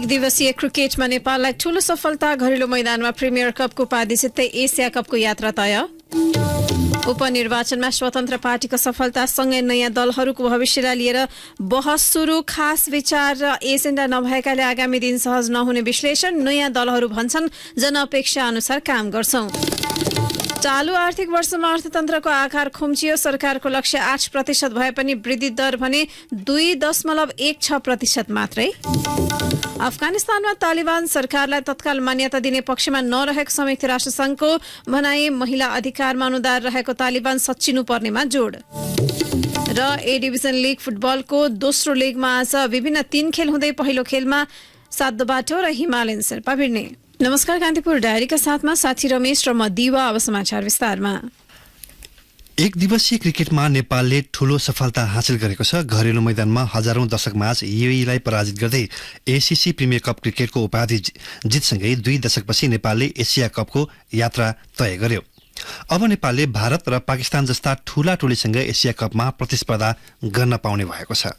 दिवसीय क्रिकेटमा नेपाललाई ठूलो सफलता घरेलु मैदानमा प्रिमियर कपको उपाधि जित्दै एसिया कपको यात्रा तय। उपनिर्वाचनमा स्वतन्त्र पार्टीको सफलतासँगै नयाँ दलहरूको भविष्यलाई लिएर बहस सुरु। खास विचार र एजेन्डा नभएकाले आगामी दिन सहज नहुने विश्लेषण। नयाँ दलहरू भन्छन् जनअपेक्षा अनुसार काम गर्छौं। चालु आर्थिक वर्षमा अर्थतन्त्रको आकार खुम्चियो। सरकारको लक्ष्य 8% भए पनि वृद्धि दर भने 2.16% मात्रै। अफगानिस्तानमा तालिबान सरकारलाई तत्काल मान्यता दिने पक्षमा नरहेको संयुक्त राष्ट्रसङ्घको भनाई। महिला अधिकारमा अनुदार रहेको तालिबान सच्चिनु पर्नेमा जोड। र ए डिभिजन लिग फुटबलको दोस्रो लिगमा आज विभिन्न 3 खेल हुँदै पहिलो खेलमा सातबाटो र हिमालयन शेर्पा भिड्ने। नमस्कार, कान्तिपुर डायरीका साथमा साथी रमेश र म दिवा। अब समाचार विस्तारमा। एक दिवसीय क्रिकेटमा नेपालले ठूलो सफलता हासिल गरेको छ। घरेलु मैदानमा हजारौं दशक माझ युएईलाई पराजित गर्दै एसीसी प्रिमियर कप क्रिकेटको उपाधि जितसँगै 2 दशकपछि नेपालले एसिया कपको यात्रा तय गर्यो। अब नेपालले भारत र पाकिस्तान जस्ता ठूला टोलीसँग एसिया कपमा प्रतिस्पर्धा गर्न पाउने भएको छ।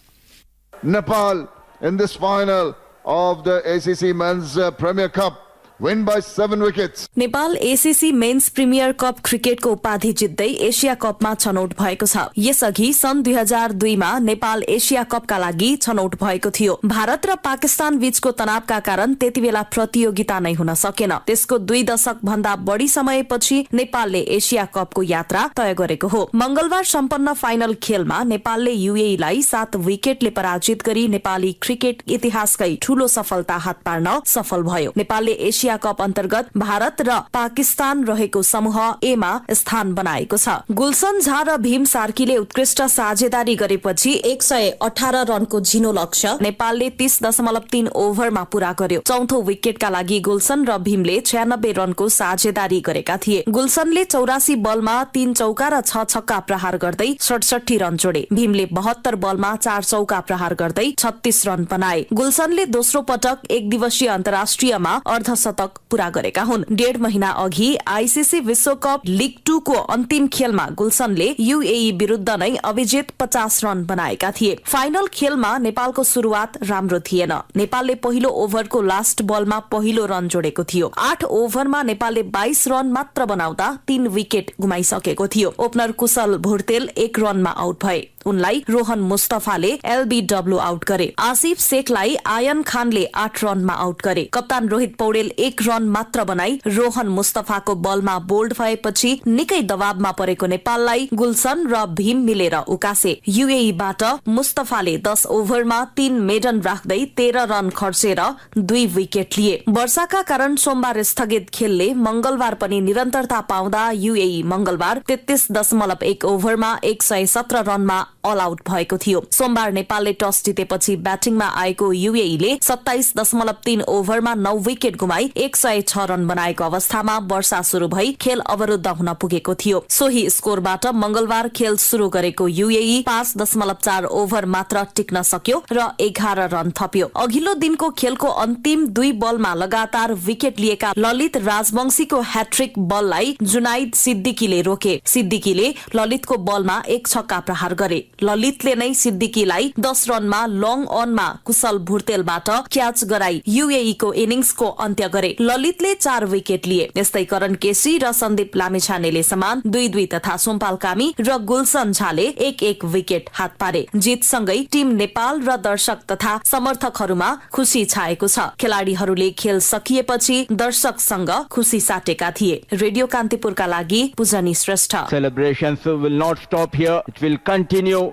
Nepal in this final of the ACC Men's Premier Cup win by 7 wickets. Nepal ACC men's premier cup क्रिकेटको उपाधि जित्दै एसिया कपमा छनौट भएको छ। यसअघि सन् 2002 मा नेपाल एसिया कपका लागि छनौट भएको थियो। भारत र पाकिस्तान बीचको तनावका कारण त्यतिबेला प्रतियोगिता नै हुन सकेन। त्यसको 2 दशक भन्दा बढी समयपछि नेपालले एसिया कपको यात्रा तय गरेको हो। मंगलबार सम्पन्न फाइनल खेलमा नेपालले युएईलाई 7 विकेटले पराजित गरी नेपाली क्रिकेट इतिहासकै ठूलो सफलता हात पार्न सफल भयो। नेपालले एसिया कप अन्तर्गत भारत र पाकिस्तान रहेको समूह ए मा स्थान बनाएको छ। गुलशन झा र भीम सार्कीले उत्कृष्ट साझेदारी गरेपछि 118 रनको झिनो लक्ष्य नेपालले 30.3 ओभरमा पूरा गर्यो। चौथो विकेटका लागि गुलशन र भीमले 96 रनको साझेदारी गरेका थिए। गुलशनले 84 बलमा 3 चौका र 6 छक्का प्रहार गर्दै 67 रन जोडे। भीमले 72 बलमा 4 चौका प्रहार गर्दै 36 रन बनाए। गुलशनले दोस्रो पटक एक दिवसीय अन्तर्राष्ट्रियमा अर्धशतक पूरा गरेका हुन्। 1.5 महिना अघि आईसीसी विश्वकप लिग 2 को अन्तिम खेलमा गुलशनले युएई विरुद्ध नै अभिजित 50 रन बनाएका थिए। फाइनल खेलमा नेपालको शुरूआत राम्रो थिएन। नेपालले पहिलो ओभरको लास्ट बलमा पहिलो रन जोडेको थियो। 8 ओभरमा नेपालले 22 रन मात्र बनाउँदा 3 विकेट गुमाइसकेको थियो। ओपनर कुशल भुर्तेल 1 रनमा आउट भए। उनलाई रोहन मुस्तफाले एलबीडब्ल्यू आउट गरे। आसिफ शेखलाई आयन खानले 8 रनमा आउट गरे। कप्तान रोहित पौडेल 1 रन मात्र बनाई रोहन मुस्तफाको बलमा बोल्ड भएपछि निकै दबावमा परेको नेपाललाई गुलशन र भीम मिलेर उकासे। युएईबाट मुस्तफाले 10 ओभरमा 3 मेडन राख्दै 13 रन खर्चेर 2 विकेट लिए। वर्षाका कारण सोमबार स्थगित खेलले मंगलबार पनि निरन्तरता पाउँदा युएई मंगलबार 33.1 ओभरमा 117 रनमा अल आउट भएको थियो। सोमबार नेपालले टस जितेपछि ब्याटिङमा आएको युएईले 27.3 ओभरमा 9 विकेट गुमाई 106 रन बनाएको अवस्थामा वर्षा शुरू भई खेल अवरुद्ध हुन पुगेको थियो। सोही स्कोरबाट मंगलबार खेल शुरू गरेको युएई 5.4 ओभर मात्र टिक्न सक्यो र 11 रन थप्यो। अघिल्लो दिनको खेलको अन्तिम 2 बलमा लगातार विकेट लिएका ललित राजवंशीको ह्याट्रिक बललाई जुनाइद सिद्दिकीले रोके। सिद्दिकीले ललितको बलमा 1 छक्का प्रहार गरे। ललितले नै सिद्दिकीलाई 10 रनमा लङ अनमा कुशल भुर्तेलबाट क्याच गराई युएई को इनिंग्सको अन्त्य गरे। ललितले 4 विकेट लिए। यस्तै करण केसी र सन्दीप लामिछानेले समान 2-2 तथा सोमपाल कामी र गुलशन झाले 1-1 विकेट हात पारे। जितसँगै टीम नेपाल र दर्शक तथा समर्थकहरूमा खुशी छाएको छ। खेलाड़ीहरूले खेल सकिएपछि दर्शकसँग खुशी साटेका थिए। रेडियो कान्तिपुरका लागि पूजनी Shrestha. Celebrations will not stop here. It will continue.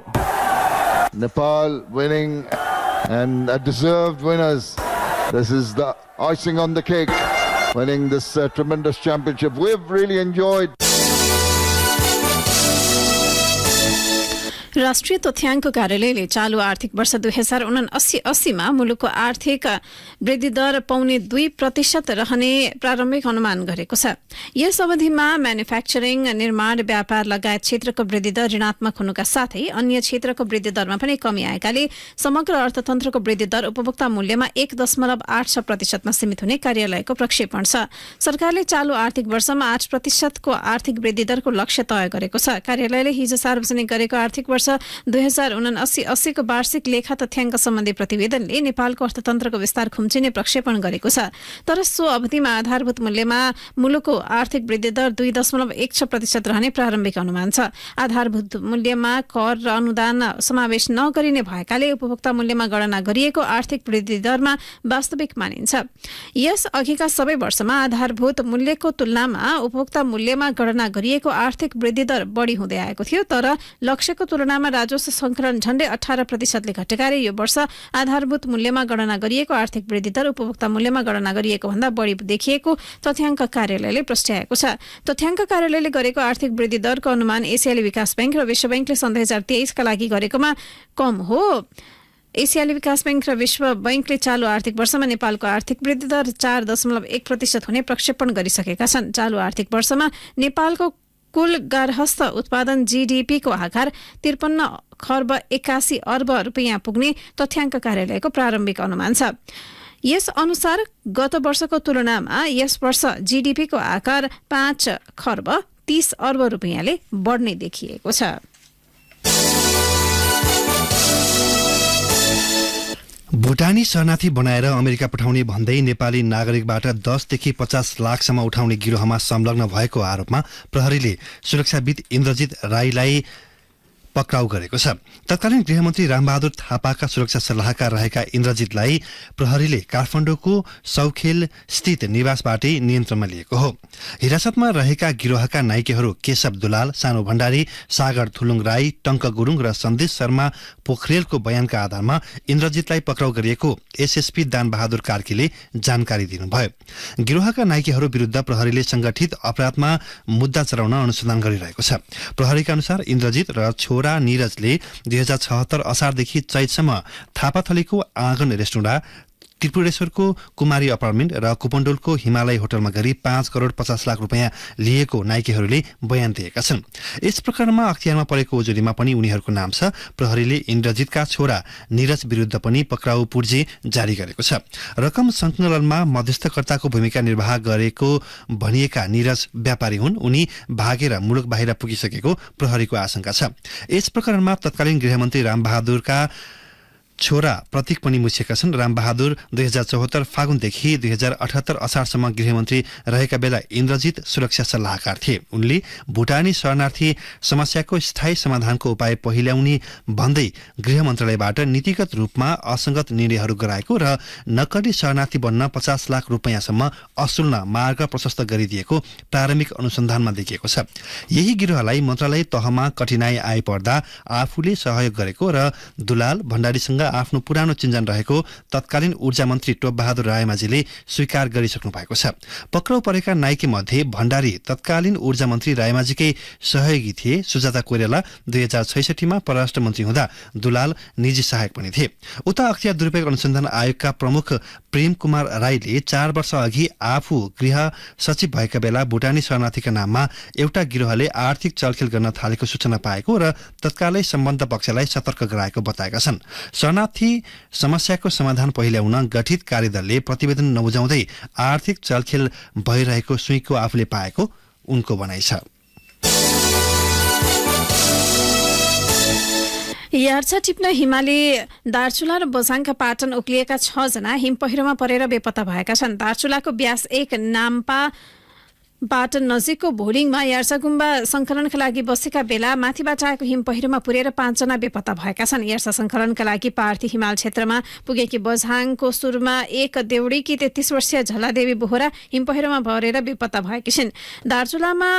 Nepal winning and deserved winners. This is the icing on the cake, winning this tremendous championship. We've really enjoyed. राष्ट्रिय तथ्याङ्क कार्यालयले चालु आर्थिक वर्ष 2079-80 मा मुलुकको आर्थिक वृद्धि दर 2.5% रहने प्रारम्भिक अनुमान गरेको छ। यस अवधिमा म्यानुफ्याक्चरिङ, निर्माण, व्यापार लगायत क्षेत्रको वृद्धि दर ऋणात्मक हुनुका साथै अन्य क्षेत्रको वृद्धि दरमा पनि कमी आएकाले समग्र अर्थतन्त्रको वृद्धि दर उपभोक्ता मूल्यमा 1.86% मा सीमित हुने कार्यालयको प्रक्षेपण छ। सरकारले चालु आर्थिक वर्षमा 8% को आर्थिक वृद्धि दरको लक्ष्य तय गरेको छ। कार्यालयले हिजो सार्वजनिक गरेको आर्थिक वर्ष वर्ष 2079-80 को वार्षिक लेखा तथ्याङ्क सम्बन्धी प्रतिवेदनले नेपालको अर्थतन्त्रको विस्तार खुम्चिने प्रक्षेपण गरेको छ। तर सो अवधिमा आधारभूत मूल्यमा मुलुकको आर्थिक वृद्धि दर 2.16% रहने प्रारम्भिक अनुमान छ। आधारभूत मूल्यमा कर र अनुदान समावेश नगरिने भएकाले उपभोक्ता मूल्यमा गणना गरिएको आर्थिक वृद्धि दरमा वास्तविक मानिन्छ। यस अघिका सबै वर्षमा आधारभूत मूल्यको तुलनामा उपभोक्ता मूल्यमा गणना गरिएको आर्थिक वृद्धि दर बढी हुँदै आएको थियो, तर लक्ष्यको तुलनामा राजस्व सङ्कलन झण्डै 18% घटेकाले यो वर्ष आधारभूत मूल्यमा गणना गरिएको आर्थिक वृद्धि दर उपभोक्ता मूल्यमा गणना गरिएको भन्दा बढी देखिएको तथ्याङ्क कार्यालयले प्रस्ट्याएको छ। तथ्याङ्क कार्यालयले गरेको आर्थिक वृद्धि दरको अनुमान एसियाली विकास बैंक र विश्व बैंकले सन् 2023 का लागि गरेकोमा कम हो। एसियाली विकास बैंक र विश्व बैंकले चालू आर्थिक वर्षमा नेपालको आर्थिक वृद्धि दर 4.1% हुने प्रक्षेपण गरिसकेका छन्। चालू आर्थिक वर्षमा नेपालको कुल गार्हस्थ उत्पादन GDP को आकार 53 खर्ब 81 अर्ब रुपियाँ पुग्ने तथ्याङ्क कार्यालयको प्रारम्भिक अनुमान छ। यस अनुसार गत वर्षको तुलनामा यस वर्ष GDP को आकार 5 खर्ब 30 अर्ब रुपियाँले बढ्ने देखिएको छ। भुटानी शरणार्थी बनाएर अमेरिका पठाउने भन्दै नेपाली नागरिकबाट 10 देखि 50 लाखसम्म उठाउने गिरोहमा संलग्न भएको आरोपमा प्रहरीले सुरक्षाविद इन्द्रजित राईलाई पक्राउ गरेको छ। तत्कालीन गृहमन्त्री रामबहादुर थापाका सुरक्षा सल्लाहकार रहेका इन्द्रजितलाई प्रहरीले काठमाडौँको सौखेल स्थित निवासबाटै नियन्त्रणमा लिएको हो। हिरासतमा रहेका गिरोहका नाइकेहरू केशव दुलाल, सानो भण्डारी, सागर थुलुङ राई, टङ्क गुरुङ र सन्देश शर्मा पोखरेलको बयानका आधारमा इन्द्रजितलाई पक्राउ गरिएको एसएसपी दानबहादुर कार्कीले जानकारी दिनुभयो। गिरोहका नाइकेहरू विरुद्ध प्रहरीले संगठित अपराधमा मुद्दा चलाउन अनुसन्धान गरिरहेको छ। प्रहरीका अनुसार इन्द्रजित र छोरा निरजले 2076 असारदेखि चैतसम्म थापाथलीको आँगन रेस्टुरेन्ट, त्रिपुरेश्वरको कुमारी अपार्टमेन्ट र कुपण्डोलको हिमालय होटलमा गरी 5 करोड 50 लाख रुपियाँ लिएको नाइकेहरूले बयान दिएका छन्। यस प्रकरणमा अख्तियारमा परेको उजुरीमा पनि उनीहरूको नाम छ। प्रहरीले इन्द्रजितका छोरा निरज विरुद्ध पनि पक्राउ पुर्जी जारी गरेको छ। रकम संकलनमा मध्यस्थकर्ताको भूमिका निर्वाह गरेको भनिएका निरज व्यापारी हुन्। उनी भागेर मुलुक बाहिर पुगिसकेको प्रहरीको आशंका छ। यस प्रकरणमा तत्कालीन गृहमन्त्री रामबहादुरका छोरा प्रतीक पनि मुछिएका छन्। रामबहादुर 2074 फागुनदेखि 2078 असारसम्म गृहमन्त्री रहेका बेला इन्द्रजित सुरक्षा सल्लाहकार थिए। उनले भुटानी शरणार्थी समस्याको स्थायी समाधानको उपाय पहिल्याउने भन्दै गृह मन्त्रालयबाट नीतिगत रूपमा असंगत निर्णयहरू गराएको र नक्कली शरणार्थी बन्न 50 लाख रुपियाँसम्म असुल्न मार्ग प्रशस्त गरिदिएको प्रारम्भिक अनुसन्धानमा देखिएको छ। यही गिरोहलाई मन्त्रालय तहमा कठिनाई आइपर्दा आफूले सहयोग गरेको र दुलाल भण्डारीसँग आफ्नो पुरानो चिन्जन रहेको तत्कालीन ऊर्जा मन्त्री टोपबहादुर रायमाझीले स्वीकार गरिसक्नु भएको छ। पक्राउ परेका नाइके मध्ये भण्डारी तत्कालीन ऊर्जा मन्त्री रायमाझीकै सहयोगी थिए। सुजाता कोइराला 2066 मा परराष्ट्र मन्त्री हुँदा दुलाल निजी सहायक पनि थिए। उता अख्तियार दुरुपयोग अनुसन्धान आयोगका प्रमुख प्रेम कुमार राईले 4 वर्ष अघि आफू गृह सचिव भएका बेला भुटानी शरणार्थीका नाममा एउटा गिरोहले आर्थिक चलखेल गर्न थालेको सूचना पाएको र तत्कालै सम्बन्ध पक्षलाई सतर्क गराएको बताएका छन्। शरणार्थी समस्याको समाधान पहिल्याउन गठित कार्यदलले प्रतिवेदन नबुझाउँदै आर्थिक चलखेल भइरहेको सुइँको आफूले पाएको उनको भनाइ छ। यार्छा टिप्न हिमाली दार्चुला र बझाङका पाटन उक्लिएका 6 जना हिम पहिरोमा परेर बेपत्ता भएका छन्। दार्चुलाको ब्यास 1 नाम्पा पाटन नजिकको भोलिङमा यार्छा गुम्बा संकलनका लागि बसेका बेला माथिबाट आएको हिम पहिरोमा पुरेर 5 जना बेपत्ता भएका छन्। यार्छा संकलनका लागि पार्थी हिमाल क्षेत्रमा पुगेकी बझाङको सुरुमा 1 देउडीकी 33 वर्षीय झलादेवी बोहरा हिम पहिरोमा भरेर बेपत्ता भएकी छिन्। दार्चुलामा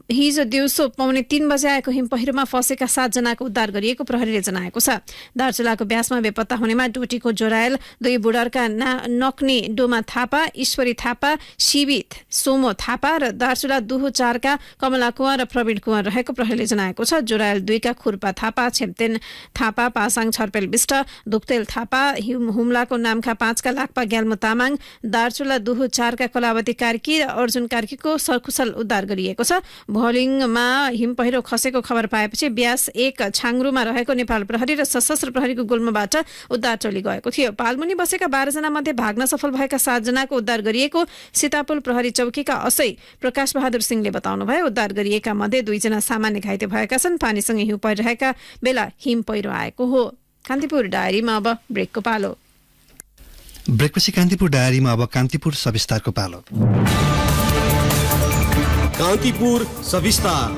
हिजो दिउँसो 2:45 बजे आएको हिम पहिरोमा फसेका 7 जनाको उद्धार गरिएको प्रहरीले जनाएको छ। दार्चुलाको ब्यासमा बेपत्ता हुनेमा डोटीको जोरायल, 2 बुडरका नक्नी डोमा थापा, ईश्वरी थापा, शिवित सोमो थापा र दार्चुला दुहो 4 का कमला कुँवर र प्रवीण कुँवर रहेको प्रहरीले जनाएको छ। जोरायल 2 का खुर्पा थापा, छेम्तेन थापा, पासाङ छर्पेल बिष्ट, दुक्तेल थापा, हुम्लाको नामखा 5 का लाक्पा ग्याल्मो तामाङ, दार्चुला दुहो 4 का कलावती कार्की र अर्जुन कार्कीको सकुशल उद्धार गरिएको छ। भोलिङमा हिम पहिरो खसेको खबर पाएपछि ब्यास 1 छाङ्रुमा रहेको नेपाल प्रहरी र सशस्त्र प्रहरीको गुल्मबाट उद्धार टोली गएको थियो। पालमुनि बसेका 12 जना मध्ये भाग्न सफल भएका 7 जनाको उद्धार गरिएको सीतापुल प्रहरी चौकीका असै प्रकाश बहादुर सिंहले बताउनुभयो। उद्धार गरिएका मध्ये 2 जना सामान्य घाइते भएका छन्। पानीसँग हिउँ परिरहेका बेला हिम पहिरो आएको हो। कान्तिपुर डायरीमा अब ब्रेकको पालो। ब्रेकपछि कान्तिपुर डायरीमा अब कान्तिपुर सविस्तारको पालो। कान्तिपुर सविस्तार।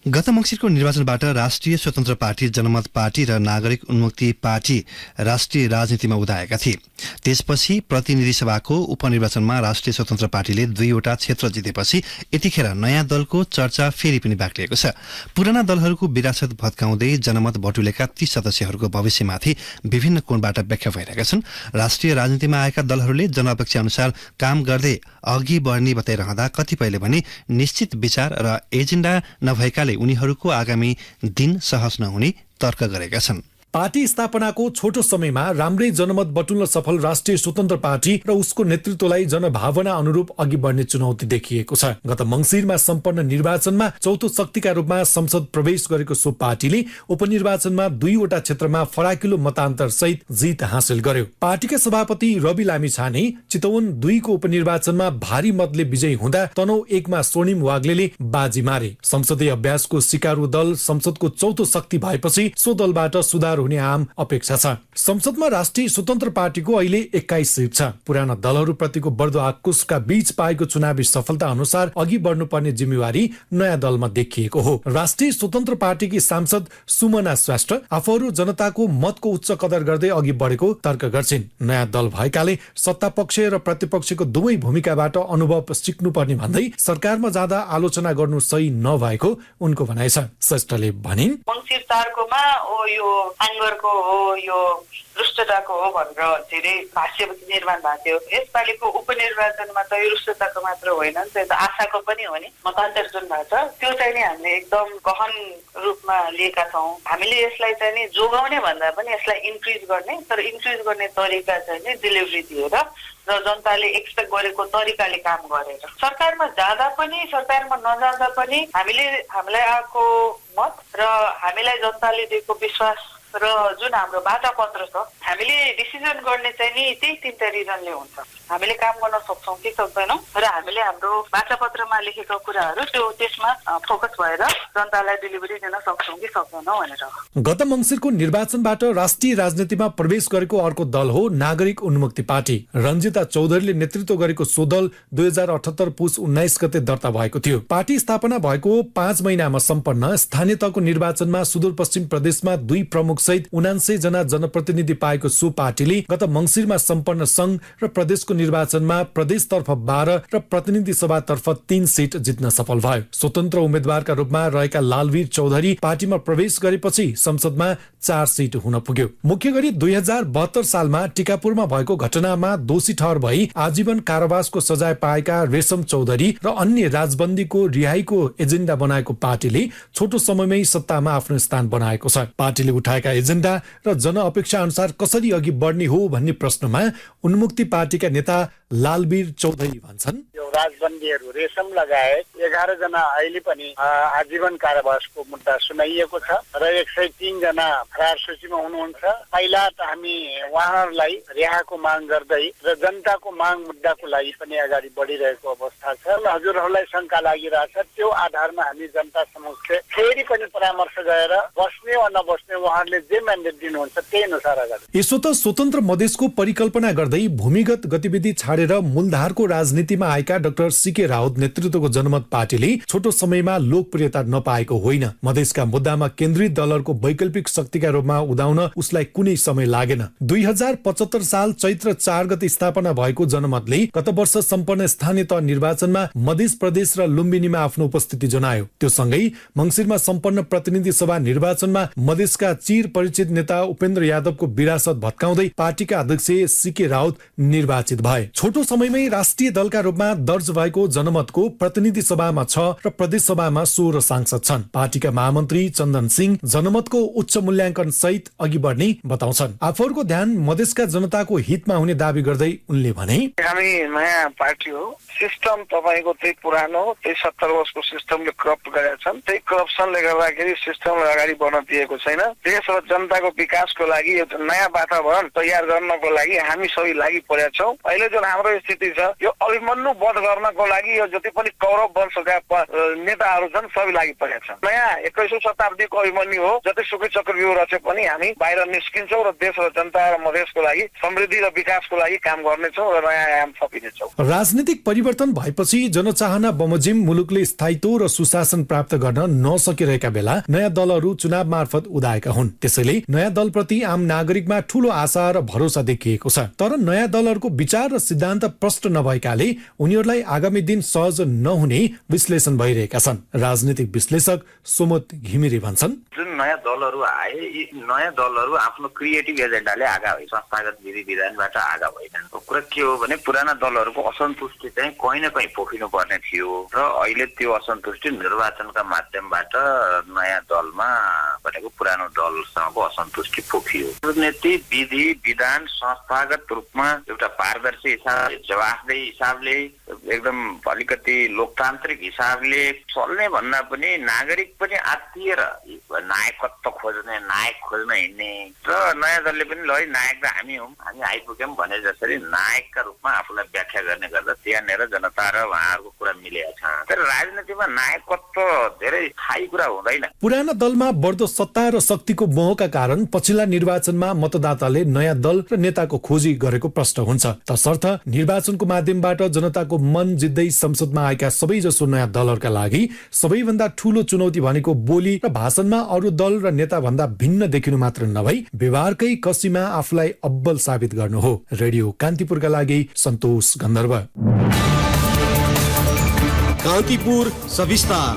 गत मङ्सिरको निर्वाचनबाट राष्ट्रिय स्वतन्त्र पार्टी, जनमत पार्टी र नागरिक उन्मुक्ति पार्टी राष्ट्रिय राजनीतिमा उदाएका थिए। त्यसपछि प्रतिनिधि सभाको उपनिर्वाचनमा राष्ट्रिय स्वतन्त्र पार्टीले 2वटा क्षेत्र जितेपछि यतिखेर नयाँ दलको चर्चा फेरि पनि बाक्लिएको छ। पुराना दलहरूको विरासत भत्काउँदै जनमत बटुलेका 30 सदस्यहरूको भविष्यमाथि विभिन्न कोणबाट व्याख्या भइरहेका छन्। राष्ट्रिय राजनीतिमा आएका दलहरूले जनअपेक्षा अनुसार काम गर्दै अघि बढ्ने बताइरहँदा कतिपयले भने निश्चित विचार र एजेन्डा नभएकाले उनीहरूको आगामी दिन सहज नहुने तर्क गरेका छन्। पार्टी स्थापनाको छोटो समयमा राम्रै जनमत बटुल्न सफल राष्ट्रिय स्वतन्त्र पार्टी र उसको नेतृत्वलाई जनभावना अनुरूप अघि बढ्ने चुनौती देखिएको छ। गत मङ्सिरमा सम्पन्न निर्वाचनमा चौथो शक्तिका रूपमा संसद प्रवेश गरेको सो पार्टीले उपनिर्वाचनमा 2वटा क्षेत्रमा फराकिलो मतान्तर सहित जित हासिल गर्यो। पार्टीका सभापति रवि लामिछाने चितवन 2 को उपनिर्वाचनमा भारी मतले विजयी हुँदा तनहु 1 मा स्वर्णिम वाग्लेले बाजी मारे। संसदीय अभ्यासको शिकारु दल संसदको चौथो शक्ति भएपछि सो दलबाट सुधार हुने आम अपेक्षा छ। संसदमा राष्ट्रिय स्वतन्त्र पार्टीको अहिले 21 सिट छ। पुराना दलहरूप्रतिको बढ्दो आक्रोशका बीच पाएको चुनावी सफलता अनुसार अघि बढ्नुपर्ने जिम्मेवारी नयाँ दलमा देखिएको हो। राष्ट्रिय स्वतन्त्र पार्टीकी सांसद सुमना श्रेष्ठ आफूहरू जनताको मतको उच्च कदर गर्दै अघि बढेको तर्क गर्छिन्। नयाँ दल भएकाले सत्ता पक्ष र प्रतिपक्षको दुवै भूमिकाबाट अनुभव सिक्नुपर्ने भन्दै सरकारमा जाँदा आलोचना गर्नु सही नभएको उनको भनाइ छ। श्रेष्ठले भनिन्, मङ्सिर 4 कोमा यो आङ्गरको हो, यो रुष्टताको हो भनेर धेरै भाष्य निर्माण भएको थियो। यसपालिको उपनिर्वाचनमा त यो रुष्टताको मात्र होइन नि त, आशाको पनि हो नि। मतान्तर जुन भएको छ त्यो चाहिँ नि हामीले एकदम गहन रूपमा लिएका छौँ। हामीले यसलाई चाहिँ नि जोगाउने भन्दा पनि यसलाई इन्क्रिज गर्ने, तर इन्क्रिज गर्ने तरिका चाहिँ नि डेलिभरी दिएर र जनताले एक्सपेक्ट गरेको तरिकाले काम गरेर सरकारमा जाँदा पनि सरकारमा नजाँदा पनि हामीलाई आएको मत र हामीलाई जनताले दिएको विश्वास र जुन हाम्रो बाटापत्र छ, हामीले डिसिजन गर्ने चाहिँ नि त्यही 3टा रिजनले हुन्छ। हामीले काम गर्न सक्छौँ कि सक्दैनौँ र हामीले हाम्रो बाटापत्रमा लेखेका कुराहरू त्यसमा फोकस भएर जनतालाई डेलिभरी दिन सक्छौँ कि सक्दैनौँ भनेर। गत मङ्सिरको निर्वाचनबाट राष्ट्रिय राजनीतिमा प्रवेश गरेको अर्को दल हो नागरिक उन्मुक्ति पार्टी। रञ्जिता चौधरीले नेतृत्व गरेको सो दल 2078 पुस 19 गते दर्ता भएको थियो। पार्टी स्थापना भएको 5 महिनामा सम्पन्न स्थानीय तहको निर्वाचनमा सुदूरपश्चिम प्रदेशमा 2 प्रमुख सहित 79 जना जनप्रतिनिधि पाएको सो पार्टीले गत मङ्सिरमा सम्पन्न संघ र प्रदेशको निर्वाचनमा प्रदेशतर्फ 12 र प्रतिनिधि सभातर्फ 3 सिट जित्न सफल भयो। स्वतन्त्र उम्मेद्वारका रूपमा रहेका लालवीर चौधरी पार्टीमा प्रवेश गरेपछि संसदमा 4 सिट हुन पुग्यो। मुख्य गरी 2072 सालमा टिकापुरमा भएको घटनामा दोषी ठहर भई आजीवन कारावासको सजाय पाएका रेशम चौधरी र अन्य राजबन्दीको रिहाईको एजेन्डा बनाएको पार्टीले छोटो समयमै सत्तामा आफ्नो स्थान बनाएको छ। पार्टीले उठाएका एजेन्डा र जनअपेक्षा अनुसार कसरी अघि बढ्ने हो भन्ने प्रश्नमा उन्मुक्ति पार्टीका नेता लालवीर चौधरी भन्छन्, यो राजबन्दीहरू रेशम लगायत 11 जना अहिले पनि आजीवन कारावासको मुद्दा सुनाइएको छ र 103 जना फरार सूचीमा हुनुहुन्छ। पहिला त हामी उहाँहरूलाई रिहाको माग गर्दै र जनताको माग मुद्दाको लागि पनि अगाडि बढिरहेको अवस्था छ। हजुरहरूलाई शंका लागिरहेछ, त्यो आधारमा हामी जनता समक्ष फेरि पनि परामर्श गरेर बस्ने वा नबस्ने उहाँहरूले जे म्यान्डेट दिनुहुन्छ त्यही अनुसार अगाडि। यसो त स्वतन्त्र मधेसको परिकल्पना गर्दै भूमिगत गतिविधि छाडेर मूलधारको राजनीतिमा आएका डाक्टर सीके राउत नेतृत्वको जनमत पार्टीले छोटो समयमा लोकप्रियता नपाएको होइन। मधेसका मुद्दामा केन्द्रित दलहरूको वैकल्पिक शक्तिका रूपमा उदाउन उसलाई कुनै समय लागेन। 2075 साल चैत्र 4 गते स्थापना भएको जनमतले गत वर्ष सम्पन्न स्थानीय तह निर्वाचनमा मधेस प्रदेश र लुम्बिनीमा आफ्नो उपस्थिति जनायो। त्यो सँगै मङ्सिरमा सम्पन्न प्रतिनिधि सभा निर्वाचनमा मधेसका चिर परिचित निर्वाचित नेता उपेन्द्र यादवको विरासत भत्काउँदै पार्टीका अध्यक्ष सीके राउत निर्वाचित भए। छोटो समयमै राष्ट्रिय दलका रूपमा दर्ज भएको जनमतको प्रतिनिधि सभामा 6 र प्रदेश सभामा 16 सांसद छन्। पार्टीका महामन्त्री चन्दन सिंह जनमतको उच्च मूल्याङ्कन सहित अघि बढ्ने बताउँछन्। आफूहरूको ध्यान मधेसका जनताको हितमा हुने दावी गर्दै उनले भने, हामी नयाँ पार्टी हो, सिस्टम तपाईँको त्यही पुरानो हो, त्यही 70 वर्षको सिस्टमले करप्ट गरेका छन्, त्यही करप्सनले गर्दाखेरि सिस्टमलाई अगाडि बढ्न दिएको छैन। देश र जनताको विकासको लागि एउटा नयाँ वातावरण तयार गर्नको लागि हामी सबै लागि परेका छौँ। अहिले जुन हाम्रो स्थिति छ, यो अभिमन्यु वध गर्नको लागि यो जति पनि कौरव वंशका नेताहरू छन् सबै लागि परेका छन्। नयाँ 21औं शताब्दीको अभिमन्यु हो, जतिसुकै चक्रव्यूह रचे पनि हामी बाहिर निस्किन्छौँ र देश र जनता र मधेसको लागि समृद्धि र विकासको लागि काम गर्नेछौँ र नयाँ आयाम थपिनेछौँ। राजनीतिक परिवर्तन भएपछि जनचाहना बमोजिम मुलुकले स्थायित्व र सुशासन प्राप्त गर्न नसकिरहेका बेला नयाँ दलहरू चुनाव मार्फत उदाएका हुन्। त्यसैले नयाँ दलप्रति आम नागरिकमा ठूलो आशा र भरोसा देखिएको छ। तर नयाँ दलहरूको विचार र सिद्धान्त प्रष्ट नभएकाले उनीहरूलाई आगामी दिन सहज नहुने विश्लेषण भइरहेका छन्। राजनीतिक विश्लेषक सुमत घिमिरे भन्छन्, जुन नयाँ दलहरू आए, यी नयाँ दलहरू आफ्नो क्रिएटिभ एजेन्डाले आगा भए, संस्थागत विधि विधानबाट आगा भएनन्। कुरा के हो भने पुराना दलहरूको असन्तुष्टि चाहिँ कहीँ न कहीँ पोखिनु पर्ने थियो र अहिले त्यो असन्तुष्टि निर्वाचनका माध्यमबाट नयाँ दलमा भनेको पुरानो दलसँगको असन्तुष्टि पोखियो। राजनीति विधि विधान संस्थागत रूपमा एउटा पारदर्शी हिसाबले, जवाफदेही हिसाबले, एकदम अलिकति लोकतान्त्रिक हिसाबले चल्ने भन्दा पनि नागरिक पनि आत्तिएर नायकत्व खोज्ने, नायक खोज्न हिँड्ने र नयाँ दलले पनि ल नायक त हामी हौँ, हामी आइपुग्यौँ भने जसरी नायकका रूपमा आफूलाई व्याख्या गर्ने गर्दा त्यहाँनिर जनता र उहाँहरूको कुरा मिलेको छ। तर राजनीतिमा नायकत्व धेरै थायी कुरा हुँदैन। पुराना दलमा बढ्दो सत्ता र शक्तिको मोहका कारण पछिल्ला निर्वाचनमा मतदाताले नयाँ दल र नेताको खोजी गरेको प्रश्न हुन्छ। तसर्थ निर्वाचनको माध्यमबाट जनताको मन जित्दै संसदमा आएका सबैजसो नयाँ दलहरूका लागि सबैभन्दा ठूलो चुनौती भनेको बोली र भाषणमा अरू दल र नेता भन्दा भिन्न देखिनु मात्र नभई व्यवहारकै कसीमा आफूलाई अब्बल साबित गर्नु हो। रेडियो कान्तिपुरका लागि सन्तोष गन्धर्व। कान्तिपुर सविस्तार।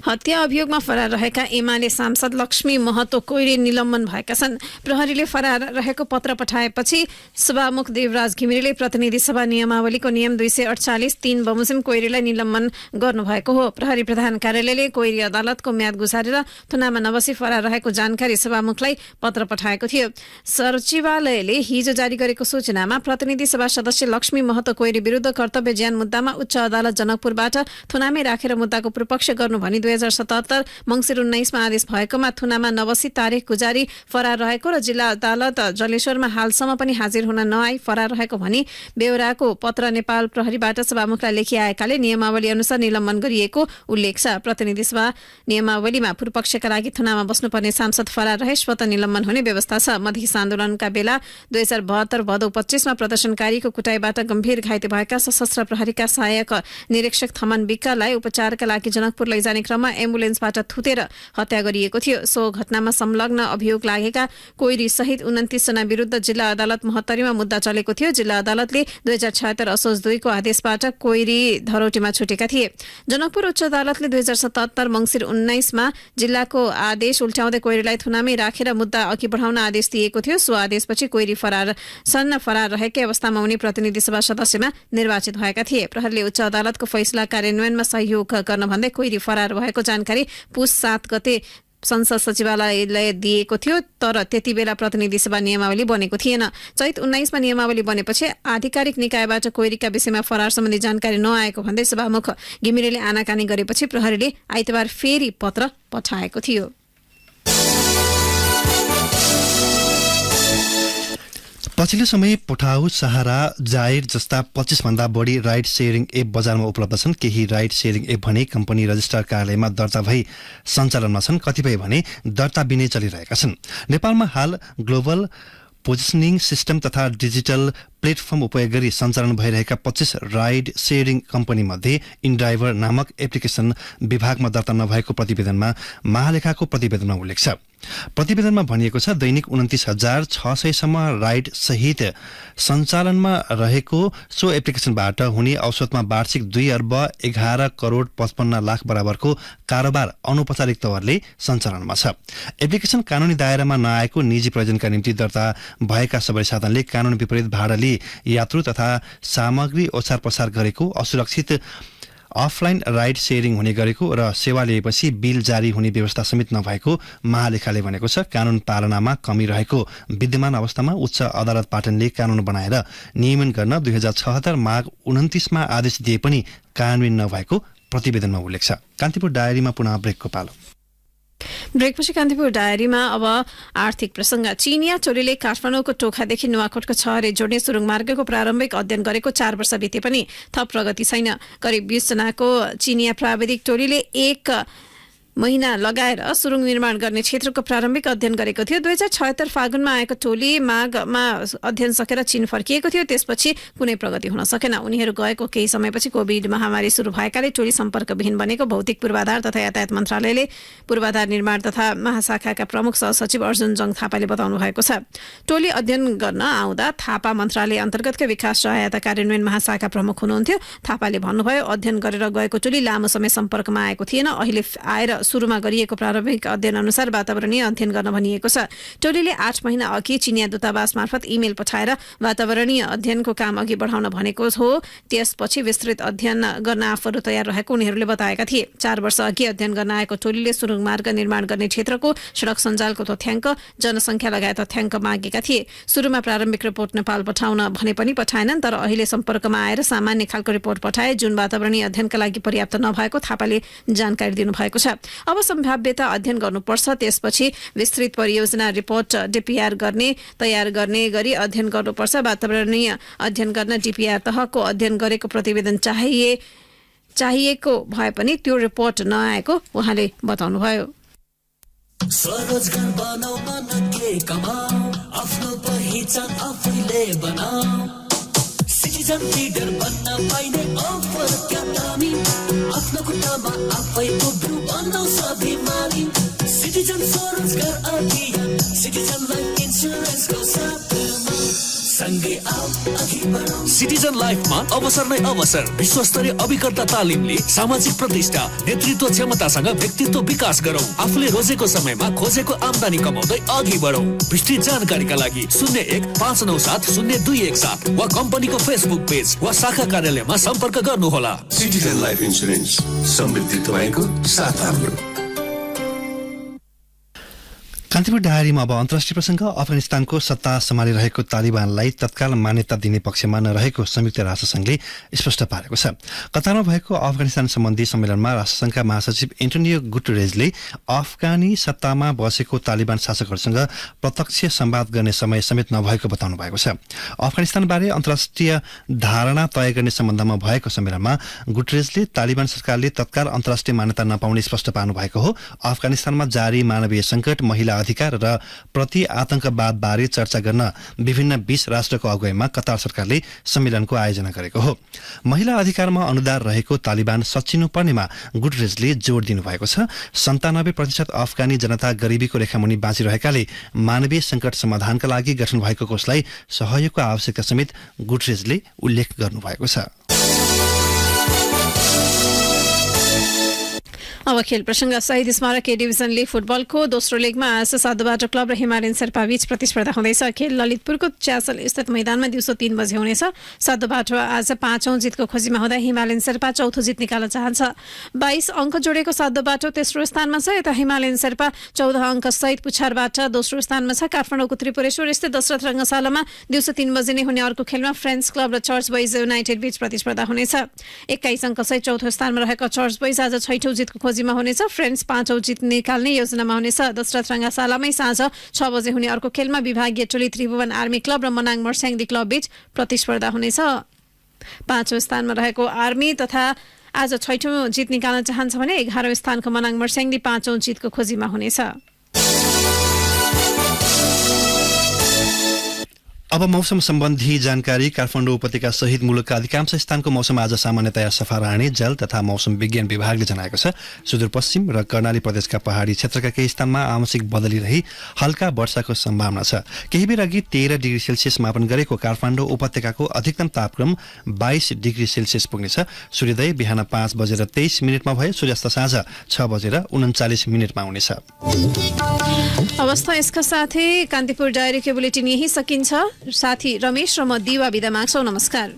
हत्या अभियोगमा फरार रहेका एमाले सांसद लक्ष्मी महतो कोइरे निलम्बन भएका छन्। प्रहरीले फरार रहेको पत्र पठाएपछि सभामुख देवराज घिमिरेले प्रतिनिधि सभा नियमावलीको नियम 248(3) बमोजिम कोइरेलाई निलम्बन गर्नुभएको हो। प्रहरी प्रधान कार्यालयले कोइरी अदालतको म्याद गुजारेर थुनामा नबसी फरार रहेको जानकारी सभामुखलाई पत्र पठाएको थियो। सचिवालयले हिजो जारी गरेको सूचनामा प्रतिनिधि सभा सदस्य लक्ष्मी महतो कोइरी विरुद्ध कर्तव्य ज्यान मुद्दामा उच्च अदालत जनकपुरबाट थुनामै राखेर मुद्दाको पूर्वपक्ष गर्नु भनी 2077 मङ्सिर 19 मा आदेश भएकोमा थुनामा नबसी तारिख गुजारी फरार रहेको र जिल्ला अदालत जलेश्वरमा हालसम्म पनि हाजिर हुन नआई फरार रहेको भनी बेहोराको पत्र नेपाल प्रहरीबाट सभामुखलाई लेखी आएकाले नियमावली अनुसार निलम्बन गरिएको उल्लेख छ। प्रतिनिधि सभा नियमावलीमा पूर्वपक्षका लागि थुनामा बस्नुपर्ने सांसद फरार रहे स्वतः निलम्बन हुने व्यवस्था छ। मधेस आन्दोलनका बेला 2072 भदौ 25 मा प्रदर्शनकारीको कुटाईबाट गम्भीर घाइते भएका सशस्त्र प्रहरीका सहायक निरीक्षक थमन विक्कलाई उपचारका लागि जनकपुर लैजाने क्रममा एम्बुलेन्सबाट थुतेर हत्या गरिएको थियो। सो घटनामा संलग्न अभियोग लागेका कोइरी सहित 29 जना विरुद्ध जिल्ला अदालत महोत्तरीमा मुद्दा चलेको थियो। जिल्ला अदालतले 2076 असोज 2 को आदेशबाट कोइरी धरौटीमा छुटेका थिए। जनकपुर उच्च अदालतले 2077 मङ्सिर 19 मा जिल्लाको आदेश उल्ट्याउँदै कोइरीलाई थुनामै राखेर मुद्दा अघि बढाउन आदेश दिएको थियो। सो आदेशपछि कोइरी फरार रहेकै अवस्थामा उनी प्रतिनिधि सभा सदस्यमा निर्वाचित भएका थिए। प्रहरीले उच्च अदालतको फैसला कार्यान्वयनमा सहयोग गर्न भन्दै कोइरी फरार भएको जानकारी पुस 7 गते संसद सचिवालयले दिएको थियो। तर त्यति बेला प्रतिनिधि सभा नियमावली बनेको थिएन। चैत 19 मा नियमावली बनेपछि आधिकारिक निकायबाट कोइरीका विषयमा फरार सम्बन्धी जानकारी नआएको भन्दै सभामुख घिमिरेले आनाकानी गरेपछि प्रहरीले आइतबार फेरि पत्र पठाएको थियो। पछिल्लो समय पठाउ, सहारा, जायर जस्ता 25 भन्दा बढी राइड सेयरिङ एप बजारमा उपलब्ध छन्। केही राइड सेयरिङ एप भने कम्पनी रजिस्ट्रार कार्यालयमा दर्ता भई सञ्चालनमा छन्, कतिपय भने दर्ता बिनै चलिरहेका छन्। नेपालमा हाल ग्लोबल पोजिसनिङ सिस्टम तथा डिजिटल प्लेटफर्म उपयोग गरी सञ्चालन भइरहेका 25 राइड सेयरिङ कम्पनी मध्ये इनड्राइभर नामक एप्लिकेसन विभागमा दर्ता नभएको प्रतिवेदनमा महालेखाको प्रतिवेदनमा उल्लेख छ। प्रतिवेदनमा भनिएको छ दैनिक 29,600 सम्म राइड सहित सञ्चालनमा रहेको सो एप्लिकेसनबाट हुने औसतमा वार्षिक 2 अर्ब 11 करोड 55 लाख बराबरको कारोबार अनौपचारिक तवरले सञ्चालनमा छ। एप्लिकेसन कानूनी दायरामा नआएको निजी प्रयोजनका निम्ति दर्ता भएका सबै साधनले कानून विपरीत भाडा लिई यात्रु तथा सामग्री ओछार पसार गरेको, असुरक्षित अफलाइन राइड सेयरिङ हुने गरेको र सेवा लिएपछि बिल जारी हुने व्यवस्था समेत नभएको महालेखाले भनेको छ। कानून पालनामा कमी रहेको विद्यमान अवस्थामा उच्च अदालत पाटनले कानून बनाएर नियमन गर्न 2076 माघ 29 मा आदेश दिए पनि कार्यान्वयन नभएको प्रतिवेदनमा उल्लेख छ। कान्तिपुर डायरीमा पुनः ब्रेकको पालो। ब्रेकपछि कान्तिपुर डायरीमा अब आर्थिक प्रसंग। चीनिया टोलीले काठमाडौँको टोखादेखि नुवाकोटको छहरे जोड्ने सुरुङ मार्गको प्रारम्भिक अध्ययन गरेको 4 वर्ष बिते पनि थप प्रगति छैन। करिब 20 जनाको चीनिया प्राविधिक टोलीले 1 महिना लगाएर सुरुङ निर्माण गर्ने क्षेत्रको प्रारम्भिक अध्ययन गरेको थियो। 2076 फागुनमा आएको टोली माघमा अध्ययन सकेर चीन फर्किएको थियो। त्यसपछि कुनै प्रगति हुन सकेन। उनीहरू गएको केही समयपछि कोभिड महामारी सुरु भएकाले टोली सम्पर्कविहीन बनेको भौतिक पूर्वाधार तथा यातायात मन्त्रालयले पूर्वाधार निर्माण तथा महाशाखाका प्रमुख सहसचिव अर्जुन जङ थापाले बताउनु भएको छ। टोली अध्ययन गर्न आउँदा थापा मन्त्रालय अन्तर्गतका विकास सहायता कार्यान्वयन महाशाखा प्रमुख हुनुहुन्थ्यो। थापाले भन्नुभयो अध्ययन गरेर गएको टोली लामो समय सम्पर्कमा आएको थिएन। अहिले आएर सुरुमा गरिएको प्रारम्भिक अध्ययन अनुसार वातावरणीय अध्ययन गर्न भनिएको छ। टोलीले 8 महिना अघि चीनिया दूतावास मार्फत इमेल पठाएर वातावरणीय अध्ययनको काम अघि बढाउन भनेको हो। त्यसपछि विस्तृत अध्ययन गर्न आफूहरू तयार रहेको उनीहरूले बताएका थिए। 4 वर्ष अघि अध्ययन गर्न आएको टोलीले सुरुङ मार्ग निर्माण गर्ने क्षेत्रको सडक सञ्जालको तथ्याङ्क, जनसङ्ख्या लगायत तथ्याङ्क मागेका थिए। सुरुमा प्रारम्भिक रिपोर्ट नेपाल पठाउन भने पनि पठाएनन्, तर अहिले सम्पर्कमा आएर सामान्य खालको रिपोर्ट पठाए जुन वातावरणीय अध्ययनका लागि पर्याप्त नभएको थापाले जानकारी दिनुभएको छ। अब सम्भाव्यता अध्ययन गर्नुपर्छ, त्यसपछि विस्तृत परियोजना रिपोर्ट डीपीआर तयार गर्ने गरी अध्ययन गर्नुपर्छ। वातावरणीय अध्ययन गर्न डीपीआर तहको अध्ययन गरेको प्रतिवेदन चाहिएको भए पनि त्यो रिपोर्ट नआएको उहाँले बताउनुभयो। स्वरोजगार बनाउन के कमाऊ, आफ्नो पहिचान आफैले बनाऊ, सिटिजन लिडर बन्न पाइने अफर क्या दामी, आफ्नो खुट्टामा आफै उभिनु बनाऊ स्वाभिमानी, सिटिजन स्वरोजगार अभियान, सिटिजन लाइफ इन्सुरेन्सको साथमा सँगै आऊ अघि बढौँ। सिटिजन लाइफमा अवसर नै अवसर, विश्वस्तरीय अभिकर्ता तालिमले सामाजिक प्रतिष्ठा, नेतृत्व क्षमतासँग व्यक्तित्व विकास गरौँ। आफूले रोजेको समयमा खोजेको आम्दानी कमाउँदै अघि बढौँ। विस्तृत जानकारीका लागि 01-597-0217 वा कम्पनीको फेसबुक पेज वा शाखा कार्यालयमा सम्पर्क गर्नुहोला। सिटिजन लाइफ इन्सुरेन्स, समृद्धि तपाईँको साथ हाम्रो। कान्तिपुर डायरीमा अब अन्तर्राष्ट्रिय प्रसंग। अफगानिस्तानको सत्ता सम्हालिरहेको तालिबानलाई तत्काल मान्यता दिने पक्षमा नरहेको संयुक्त राष्ट्रसंघले स्पष्ट पारेको छ। कतारमा भएको अफगानिस्तान सम्बन्धी सम्मेलनमा राष्ट्रसंघका महासचिव एन्टोनियो गुटेरेजले अफगानी सत्तामा बसेको तालिबान शासकहरूसँग प्रत्यक्ष संवाद गर्ने समय समेत नभएको बताउनु भएको छ। अफगानिस्तानबारे अन्तर्राष्ट्रिय धारणा तय गर्ने सम्बन्धमा भएको सम्मेलनमा गुटेरेजले तालिबान सरकारले तत्काल अन्तर्राष्ट्रिय मान्यता नपाउने स्पष्ट पार्नु भएको हो। अफगानिस्तानमा जारी मानवीय संकट, महिला अधिकार र प्रति आतंकवाद बारे चर्चा गर्न विभिन्न 20 राष्ट्रको अगुवाईमा कतार सरकारले सम्मेलनको आयोजना गरेको हो। महिला अधिकारमा अनुदार रहेको तालिबान सच्चिनुपर्नेमा गुटेरेजले जोड दिनुभएको छ। 97% अफगानी जनता गरिबीको रेखामुनि बाँचिरहेकाले मानवीय संकट समाधानका लागि गठन भएको कोषलाई सहयोगको आवश्यकता समेत गुटेरेजले उल्लेख गर्नुभएको छ। अब खेल प्रसंग। शहीद स्मारक ए डिभिजन लीग फुटबलको दोस्रो लेगमा आज साधुबाटो क्लब र हिमालयन शेर्पा बीच प्रतिस्पर्धा हुँदैछ। खेल ललितपुरको च्यासल स्थित मैदानमा दिउँसो 3 बजे हुनेछ। साधुबाटो आज 5औं जितको खोजीमा हुँदा हिमालयन शेर्पा चौथो जित निकाल्न चाहन्छ। 22 अङ्क जोडेको साधुबाटो तेस्रो स्थानमा छ। यता हिमालयन शेर्पा 14 अङ्क सहित पुछारबाट दोस्रो स्थानमा छ। काठमाडौँको त्रिपुरेश्वर स्थित दशरथ रङ्गशालामा दिउँसो 3 बजे नै हुने अर्को खेलमा फ्रेन्ड्स क्लब र चर्च बोइज युनाइटेड बीच प्रतिस्पर्धा हुनेछ। 21 अङ्क सहित चौथो स्थानमा रहेको चर्च बोइज आज 6औं जितको खोजीमा हुनेछ। फ्रेन्ड्स 5औं जित निकाल्ने योजनामा हुनेछ। दशरथ रङ्गशालामै साँझ 6 बजे हुने अर्को खेलमा विभागीय टोली त्रिभुवन आर्मी क्लब र मनाङ मर्स्याङ्दी क्लब बीच प्रतिस्पर्धा हुनेछ। 5औं स्थानमा रहेको आर्मी तथा आज 6औं जित निकाल्न चाहन्छ भने 11औं स्थानको मनाङ मर्स्याङ्दी 5औं जितको खोजीमा हुनेछ। अब मौसम सम्बन्धी जानकारी। काठमाडौँ उपत्यका सहित मुलुकका अधिकांश स्थानको मौसम आज सामान्यतया सफा रहने जल तथा मौसम विज्ञान विभागले जनाएको छ। सुदूरपश्चिम र कर्णाली प्रदेशका पहाडी क्षेत्रका केही स्थानमा आंशिक बदली रही हल्का वर्षाको सम्भावना छ। केही बेर अघि 13 डिग्री सेल्सियस मापन गरेको काठमाडौँ उपत्यकाको अधिकतम तापक्रम 22 डिग्री सेल्सियस पुग्नेछ। सूर्योदय बिहान 5 बजेर 23 मिनटमा भए, सूर्यास्त साँझ 6 बजेर 39 मिनटमा हुनेछ। अवस्था यसका साथै कान्तिपुर डायरीको बुलेटिन यही सकिन्छ। साथी रमेश र म दिवा बिदा माग्छौं। नमस्कार।